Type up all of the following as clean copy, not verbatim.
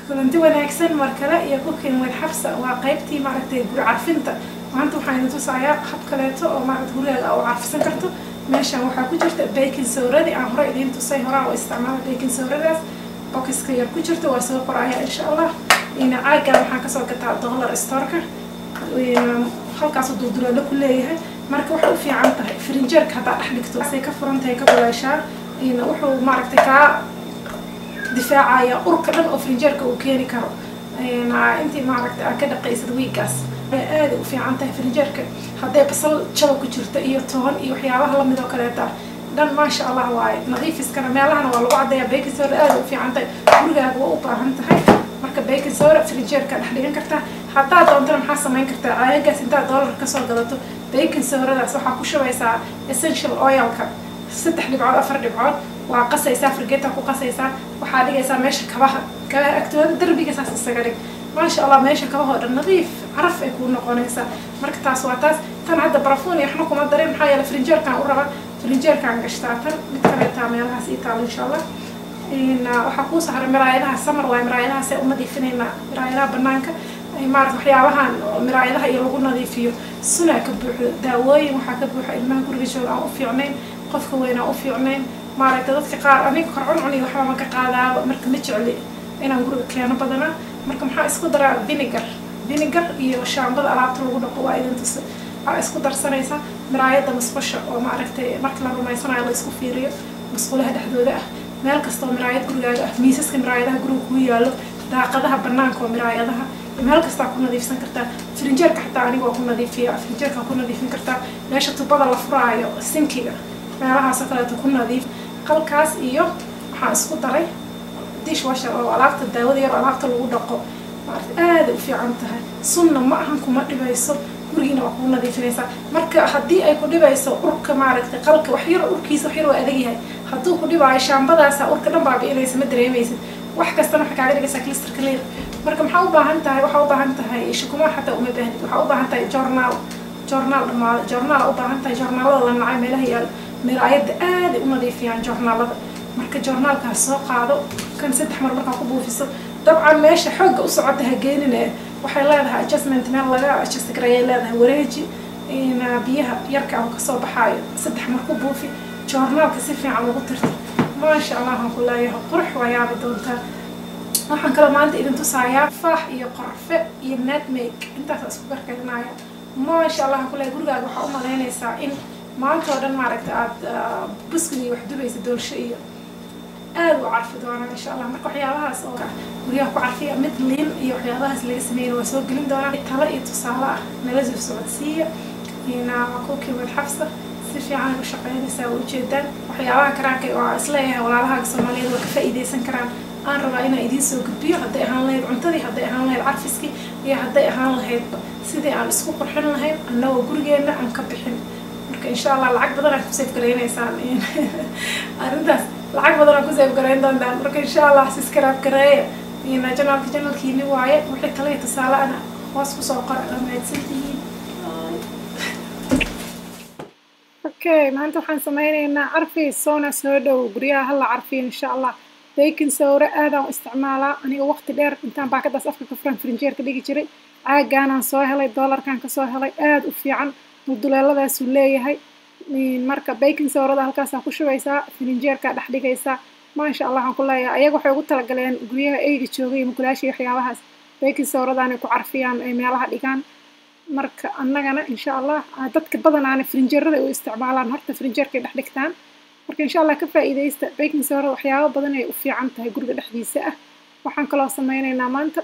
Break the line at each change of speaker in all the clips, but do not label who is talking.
kulanti wanaagsan markale iyo cooking with Xabsa waa qaybtii maaragtay guri carfinta maanta waxaan tusayaa hab kaleeto oo maaragtay guriga oo carfisan karto meeshan waxaa ku jirta baking soda aan hore idin tusay hore oo isticmaal baking soda boxka yar ku jirta waa soo qoraya insha Allah ina caaga waxaan ka soo gataa dollar store-ka halkaas oo duldulaalo ku leeyahay marka waxa u fiican tahay frinjeerka hada dhex dhigto say ka furantahay ka bulaashaa ina wuxuu maaragtay ka difaacaaya urka dhan oo frinjeerka uu keeni karo intii maaragtay ka dhaqaysad wiigaas aad u fiican tahay frinjeerka haday basal jaba ku jirta iyo toon iyo waxyaabaha la mid oo kaleeta dhan ma sha Allah waay nadiif iskana meelahan waa lagu cadeeyaa baking soda aad u fiican tahay gurigaaga waa u baahan tahay marka baking soda frinjeerka dhex dhigan kartaa hadaa doonto maxaa sameyn kartaa caagaas inta dollar ka soo gadato baking soda waxa ku shubaysaa essential oil-ka 3 dhibcood 4 dhibcood waa qasaysaa fargeeta ku qasaysaa waxa dhigaysaa meesha kabaha agtooda darbiga saas isaga dhig ma sha Allah meesha kabaha oo dhan nadiif caraf ay ku noqonaysaa marka taas waa taas tan hadda barafuun iyo xanuun kuma dareen maxaa yeelay frinjeerkan u raba frinjeerkan gashtaa tan mid kale taa meelahaas ii taal insha Allah waxa ku saaran miraayadaha samar waa miraayadaha si uma diifinayna miraayadaha banaanka ay maaragtay waxyaabahan miraayadaha iyo lagu nadiifiyo suna ka buuxdo daawooyin waxa ka buuxa ilmaha guriga jooga aan u fiicnayn qofka weyn aan u fiicnayn maaragtay dadka qaar aniga korcun cuni waxa ma ka qaadaa marka ma jecli inaan guriga keeno badana marka maxaa isku daraa vinegar iyo shaambada alaabta lagu dhaqo waa idin tus waxa isku darsanaysa miraayada musqusha oo maaragtay marka la rumaysanayo la isku fiiriyo musqulaha dhexdooda ah meel kasta oo miraayad gurigaaga ah miisaska miraayadaha guriga ku yaalo daaqadaha banaanka oo miraayadaha meel kasta ku nadiifsan kartaa frinjeerka xataa aniga waa ku nadiifiyaa frinjeerka ku nadiifin kartaa meesha tubada la furaayo sinkiga meelahaas kale ku nadiif qalkaas iyo waxa isku daray dishwasher oo alaabta daawada yar alaabta lagu dhaqo aad u fiican tahay sunna ma ahan kuma dhibayso gurigiina waa ku nadiifinaysaa marka haddii ay ku dhibayso urka maaragtay qalka wax yar urkiisa wax yar waa adag yahay hadduu ku dhibaayo shaambadaas urka dhan baabi'inaysa ma dareemaysid wax kastana waxa kaaga dhigaysaa klister clear marka maxaa u baahan tahay waxa u baahan tahay shukumo xataa uma baahnid waxa u baahan tahay journal u baahan tahay journalada la nacay meelaha yaal miraayada aad u nadiifiyaan journalada marka journalkaas soo qaado kan 3 mar marka ku buufiso dabcan meesha xoog u socota ha geenina waxay leedahay adjustment meel laga adjust gareeyay leedahay wareeji biyaha yarka oo ka soo baxayo 3 mar ku buufi journalka si fiican lagu tirtir ma sha Allah aan ku leeyahay qurux wayaaba doonta waxaan kala maanta idin tusayaa faax iyo qorfe iyo nutmeg intaas isku gargaynaya ma sha Allah aan ku leeyahay gurigaaga waxa u maleynaysaa in maanta oo dhan maaragtay aad buskii wax dubaysa doolsho iyo aad u carfi doonaa insha Allah marka waxyaabahaas oo guriga ku carfiya mid liin iyo waxyaabahaas laga sameeyo waa soo gelin doonaa talo iyo tusaale ah nala soo socodsiiya ina cooking with Xabsa si fiican u shaqeynaysaa u jeedaan waxyaabaha karaanka oo isleeyahay walaalaha Soomaaliyeed waa ka faa'iideysan karaan aan rabaa inaan idin soo gudbiyo haday ahaan lahayd cuntadii haday ahaan lahayd carfiski iyo haday ahaan lahayd sidii aan isku qurxin lahayn annagoo gurigeena aan ka bixin marka insha Allah lacag badan aad ku save gareynaysaan arintaas lacag badan aad ku save gareyn doontaan marka insha Allah subscribe gareeya ina channelkiini waaye wixii kale tusaale ana hoos ku soo qor dhammaadsantihiin okay maanta waxaan sameynaynaa carfi soona soo dhow guriyaha la carfiyo insha Allah baking soda aad aan isticmaalaa aniga waqti dheer intaan baakadaas afka ka furan frinjeerka dhigi jiray caagaan aan soo helay dollarkan ka soo helay aad u fiican duleeladaas uu leeyahay marka baking soda halkaas ku shubaysaa frinjeerka dhex dhigaysaa ma sha Allah aan ku leeyahay ayaga waxay ugu talagaleen guriyaha ayga joogay mukulaashii waxyaabahaas baking soda ay ku carfiyaan ay meelaha dhigaan marka annagana insha Allah dadka badan aan frinjeerada u isticmaalaan horta frinjeerka dhex dhigtaan marka insha Allah ka faa'iideysta baking soda waxyaabo badan ay u fiican tahay guriga dhexdiisa ah waxaan kala sameynaynaa maanta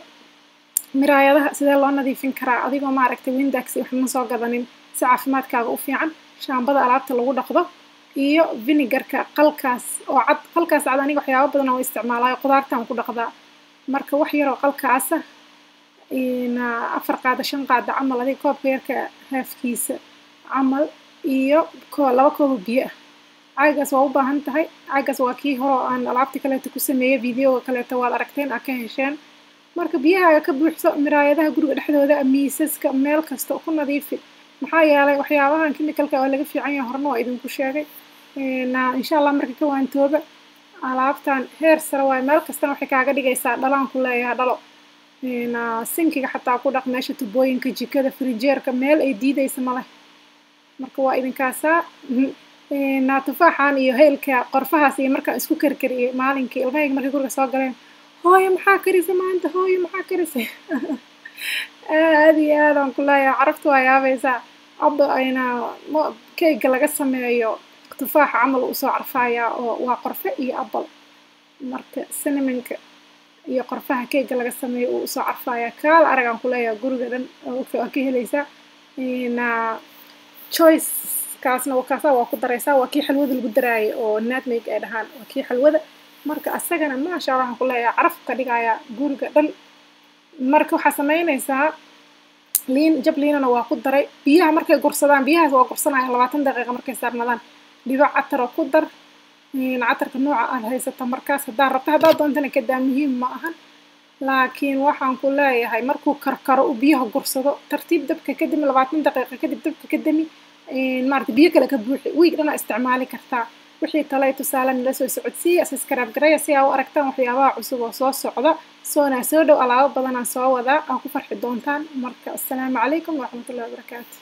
miraayadaha sidee loo nadiifin karaa adigoo maaragtay windax wax ma soo gadanin si caafimaadkaaga u fiican shaambada alaabta lagu dhaqdo iyo vinegarka qalkaas oo cad qalkaas cad aniga waxyaabo badan oo isticmaalay qudaartaan ku dhaqdaa marka wax yar oo qalkaas ah ina 4 qaada 5 qaada camal adiga koobka yarka halfkiisa camal iyo 2 koob biyo caagas waa u baahan tahay caagas waa kii hore aan alaabta kale ku sameeyay video kale waad aragteen ka hesheen marka biyaha ka buuxso miraayadaha guriga dhexdooda miisaska meel kasta ku nadiifi maxaa yeelay waxyaabahan chemicalka oo laga fiican yahay horna waa idin ku sheegay insha Allah marka ka waantooba alaabtan heer sare waaye meel kastana waxay kaaga dhigaysaa dhalaan ku leeyahay dhalo sinkiga xataa ku dhaq meesha tubooyinka jikada frijeerka meel ay diidaysa ma leh marka waa idinkaasaa tufaaxan iyo heelka qorfahaas iyo markaan isku karkariyey maalinkii ilmahayga markay guriga soo galeen hooyo maxaa karisay maanta hooyo maxaa karisay aad iyo aad aan ku leeyahay carafta waa yaabaysaa hadda ayna keega laga sameeyo tufaaxa camal uu soo carfayaa oo waa qorfe iyo apple marka cinnamonka iyo qorfaha keega laga sameeyo uu soo carfayaa kaal arag aan ku leeyahay guriga dhan waa ka helaysaa choice kaasna waa ku daraysaa waa kii xalwada lagu daraayay oo nutmeg ay dhahaan waa kii xalwada marka asagana maasha Allah waxaan ku leeyahay caraf ka dhigaya guriga dhan marka waxaa samaynaysaa jab liinana waa ku daray biyaha markay gursadaan biyahaas waa gursanayaan 20 daqiiqo markay saarnadaan dhibac catar ku dar catarka nooca aad haysato markaas haddaad doontana kadaa muhiim ma ahan laakiin waxaan ku leeyahay markuu karkaro uu biyaha gursado tartiib dabka kadib 20 daqiiqo kadib dabka kadami maarta biyo kale ka buuxi wiig dhana isticmaali kartaa wixii talay tusaale nala soo socodsiiya subscribe gareeya si aad u aragtaan waxyaabaha cusub oo soo socda soo dhow alaabo badan aan soo wadaa aan ku farxi doontaan marka assalaamu calaykum waraxmatullaahi wabarakaatu